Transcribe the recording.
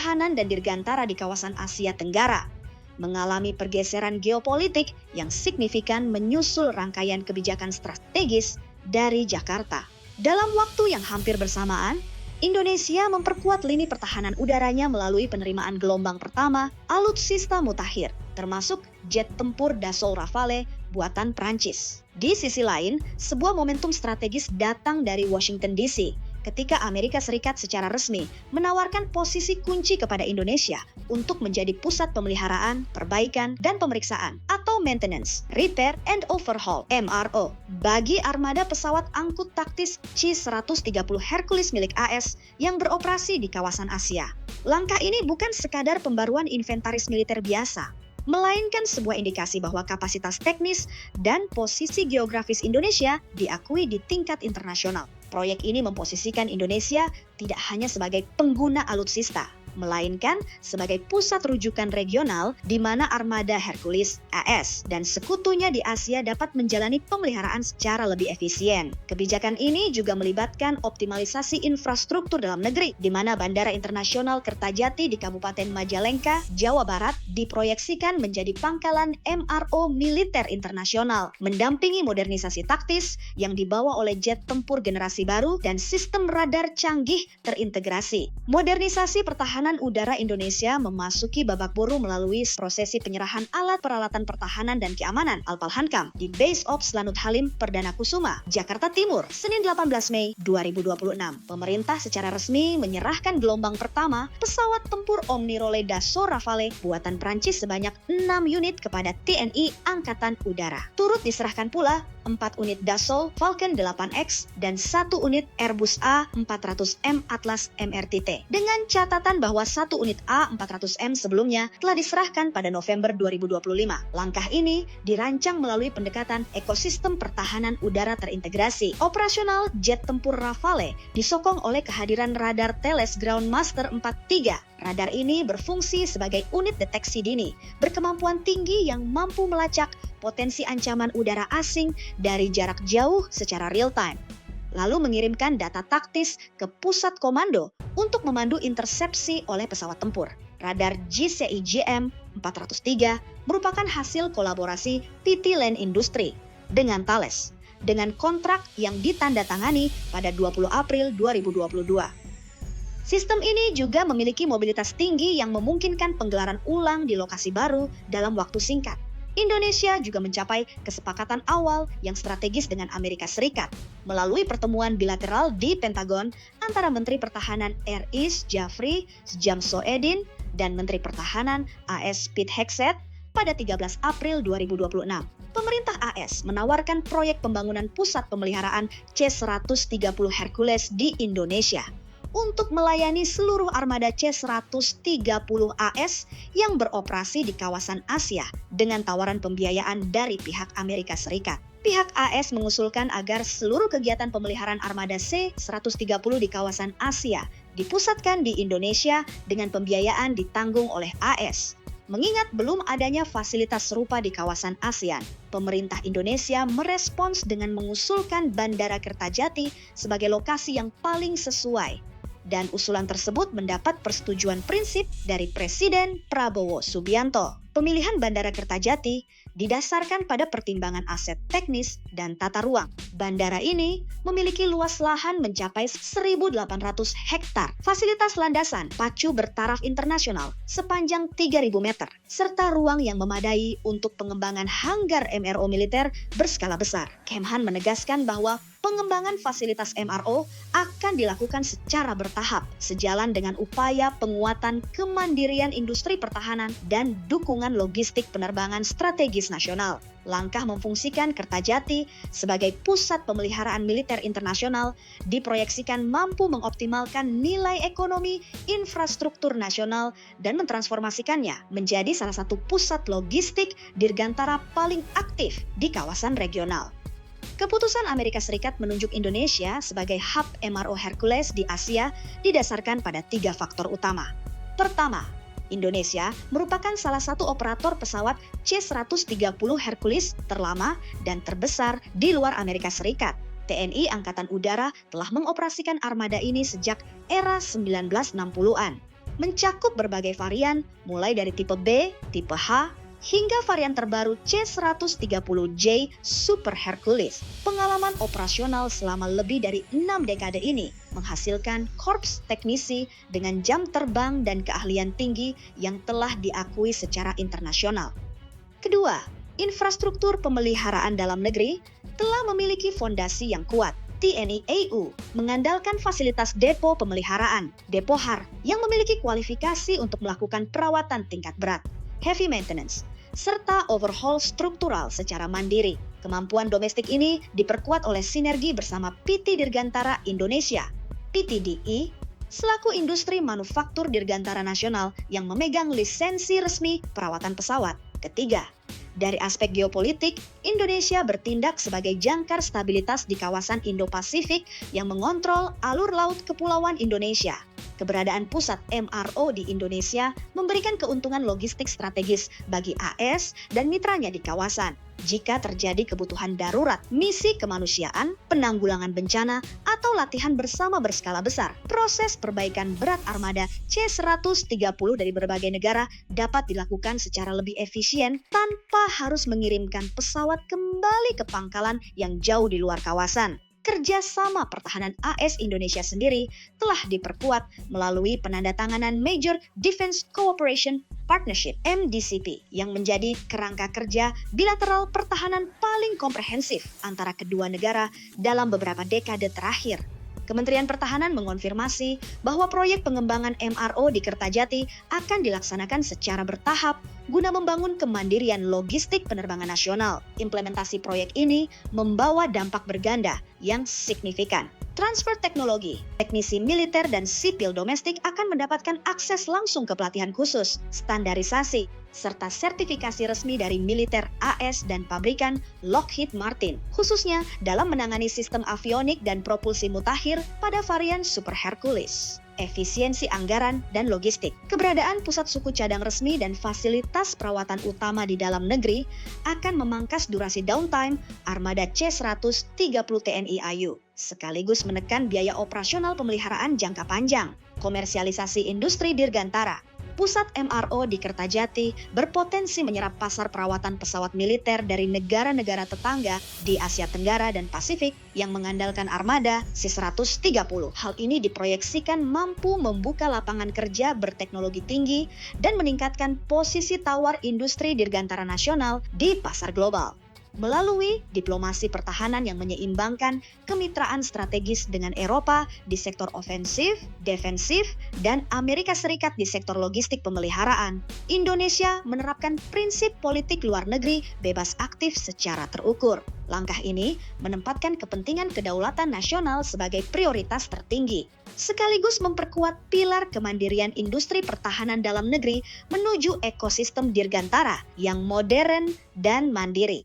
pertahanan dan dirgantara di kawasan Asia Tenggara, mengalami pergeseran geopolitik yang signifikan menyusul rangkaian kebijakan strategis dari Jakarta. Dalam waktu yang hampir bersamaan, Indonesia memperkuat lini pertahanan udaranya melalui penerimaan gelombang pertama alutsista mutakhir, termasuk jet tempur Dassault Rafale buatan Prancis. Di sisi lain, sebuah momentum strategis datang dari Washington DC ketika Amerika Serikat secara resmi menawarkan posisi kunci kepada Indonesia untuk menjadi pusat pemeliharaan, perbaikan, dan pemeriksaan atau maintenance, repair and overhaul (MRO) bagi armada pesawat angkut taktis C-130 Hercules milik AS yang beroperasi di kawasan Asia. Langkah ini bukan sekadar pembaruan inventaris militer biasa, melainkan sebuah indikasi bahwa kapasitas teknis dan posisi geografis Indonesia diakui di tingkat internasional. Proyek ini memposisikan Indonesia tidak hanya sebagai pengguna alutsista, melainkan sebagai pusat rujukan regional di mana armada Hercules AS dan sekutunya di Asia dapat menjalani pemeliharaan secara lebih efisien. Kebijakan ini juga melibatkan optimalisasi infrastruktur dalam negeri, di mana Bandara Internasional Kertajati di Kabupaten Majalengka, Jawa Barat diproyeksikan menjadi pangkalan MRO militer internasional, mendampingi modernisasi taktis yang dibawa oleh jet tempur generasi baru dan sistem radar canggih terintegrasi. Modernisasi pertahanan udara Indonesia memasuki babak baru melalui prosesi penyerahan alat peralatan pertahanan dan keamanan Alpal-Hankam di Base Ops Lanut Halim Perdana Kusuma, Jakarta Timur, Senin 18 Mei 2026. Pemerintah secara resmi menyerahkan gelombang pertama pesawat tempur Omnirole Dassault Rafale buatan Prancis sebanyak 6 unit kepada TNI Angkatan Udara. Turut diserahkan pula 4 unit Dassault Falcon 8X dan 1 unit Airbus A400M Atlas MRTT. Dengan catatan bahwa 1 unit A400M sebelumnya telah diserahkan pada November 2025. Langkah ini dirancang melalui pendekatan ekosistem pertahanan udara terintegrasi. Operasional jet tempur Rafale disokong oleh kehadiran radar Thales Groundmaster 43. Radar ini berfungsi sebagai unit deteksi dini, berkemampuan tinggi yang mampu melacak potensi ancaman udara asing dari jarak jauh secara real-time, lalu mengirimkan data taktis ke pusat komando untuk memandu intersepsi oleh pesawat tempur. Radar GCI-GM 403 merupakan hasil kolaborasi PT Land Industry dengan Thales, dengan kontrak yang ditandatangani pada 20 April 2022. Sistem ini juga memiliki mobilitas tinggi yang memungkinkan penggelaran ulang di lokasi baru dalam waktu singkat. Indonesia juga mencapai kesepakatan awal yang strategis dengan Amerika Serikat melalui pertemuan bilateral di Pentagon antara Menteri Pertahanan RI Jafri Sjamsøedin dan Menteri Pertahanan AS Pete Hegseth pada 13 April 2026. Pemerintah AS menawarkan proyek pembangunan pusat pemeliharaan C-130 Hercules di Indonesia untuk melayani seluruh armada C-130 AS yang beroperasi di kawasan Asia dengan tawaran pembiayaan dari pihak Amerika Serikat. Pihak AS mengusulkan agar seluruh kegiatan pemeliharaan armada C-130 di kawasan Asia dipusatkan di Indonesia dengan pembiayaan ditanggung oleh AS. Mengingat belum adanya fasilitas serupa di kawasan ASEAN, pemerintah Indonesia merespons dengan mengusulkan Bandara Kertajati sebagai lokasi yang paling sesuai. Dan usulan tersebut mendapat persetujuan prinsip dari Presiden Prabowo Subianto. Pemilihan Bandara Kertajati didasarkan pada pertimbangan aset teknis dan tata ruang. Bandara ini memiliki luas lahan mencapai 1.800 hektar, fasilitas landasan pacu bertaraf internasional sepanjang 3.000 meter, serta ruang yang memadai untuk pengembangan hanggar MRO militer berskala besar. Kemhan menegaskan bahwa pengembangan fasilitas MRO akan dilakukan secara bertahap, sejalan dengan upaya penguatan kemandirian industri pertahanan dan dukungan logistik penerbangan strategis nasional. Langkah memfungsikan Kertajati sebagai pusat pemeliharaan militer internasional diproyeksikan mampu mengoptimalkan nilai ekonomi infrastruktur nasional dan mentransformasikannya menjadi salah satu pusat logistik dirgantara paling aktif di kawasan regional. Keputusan Amerika Serikat menunjuk Indonesia sebagai hub MRO Hercules di Asia didasarkan pada 3 faktor utama. Pertama, Indonesia merupakan salah satu operator pesawat C-130 Hercules terlama dan terbesar di luar Amerika Serikat. TNI Angkatan Udara telah mengoperasikan armada ini sejak era 1960-an. mencakup berbagai varian mulai dari tipe B, tipe H, hingga varian terbaru C130J Super Hercules. Pengalaman operasional selama lebih dari 6 dekade ini menghasilkan korps teknisi dengan jam terbang dan keahlian tinggi yang telah diakui secara internasional. Kedua, infrastruktur pemeliharaan dalam negeri telah memiliki fondasi yang kuat. TNI AU mengandalkan fasilitas depo pemeliharaan, depo HAR, yang memiliki kualifikasi untuk melakukan perawatan tingkat berat, heavy maintenance, serta overhaul struktural secara mandiri. Kemampuan domestik ini diperkuat oleh sinergi bersama PT Dirgantara Indonesia, PTDI, selaku industri manufaktur dirgantara nasional yang memegang lisensi resmi perawatan pesawat. Ketiga, dari aspek geopolitik, Indonesia bertindak sebagai jangkar stabilitas di kawasan Indo-Pasifik yang mengontrol alur laut kepulauan Indonesia. Keberadaan pusat MRO di Indonesia memberikan keuntungan logistik strategis bagi AS dan mitranya di kawasan. Jika terjadi kebutuhan darurat, misi kemanusiaan, penanggulangan bencana, atau latihan bersama berskala besar, proses perbaikan berat armada C-130 dari berbagai negara dapat dilakukan secara lebih efisien tanpa harus mengirimkan pesawat kembali ke pangkalan yang jauh di luar kawasan. Kerjasama pertahanan AS Indonesia sendiri telah diperkuat melalui penandatanganan Major Defense Cooperation Partnership (MDCP) yang menjadi kerangka kerja bilateral pertahanan paling komprehensif antara kedua negara dalam beberapa dekade terakhir. Kementerian Pertahanan mengonfirmasi bahwa proyek pengembangan MRO di Kertajati akan dilaksanakan secara bertahap guna membangun kemandirian logistik penerbangan nasional. Implementasi proyek ini membawa dampak berganda yang signifikan. Transfer teknologi, teknisi militer dan sipil domestik akan mendapatkan akses langsung ke pelatihan khusus, standarisasi, serta sertifikasi resmi dari militer AS dan pabrikan Lockheed Martin, khususnya dalam menangani sistem avionik dan propulsi mutakhir pada varian Super Hercules. Efisiensi anggaran dan logistik. Keberadaan pusat suku cadang resmi dan fasilitas perawatan utama di dalam negeri akan memangkas durasi downtime armada C-130 TNI AU, sekaligus menekan biaya operasional pemeliharaan jangka panjang. Komersialisasi industri dirgantara. Pusat MRO di Kertajati berpotensi menyerap pasar perawatan pesawat militer dari negara-negara tetangga di Asia Tenggara dan Pasifik yang mengandalkan armada C-130. Hal ini diproyeksikan mampu membuka lapangan kerja berteknologi tinggi dan meningkatkan posisi tawar industri dirgantara nasional di pasar global. Melalui diplomasi pertahanan yang menyeimbangkan kemitraan strategis dengan Eropa di sektor ofensif, defensif, dan Amerika Serikat di sektor logistik pemeliharaan, Indonesia menerapkan prinsip politik luar negeri bebas aktif secara terukur. Langkah ini menempatkan kepentingan kedaulatan nasional sebagai prioritas tertinggi, sekaligus memperkuat pilar kemandirian industri pertahanan dalam negeri menuju ekosistem dirgantara yang modern dan mandiri.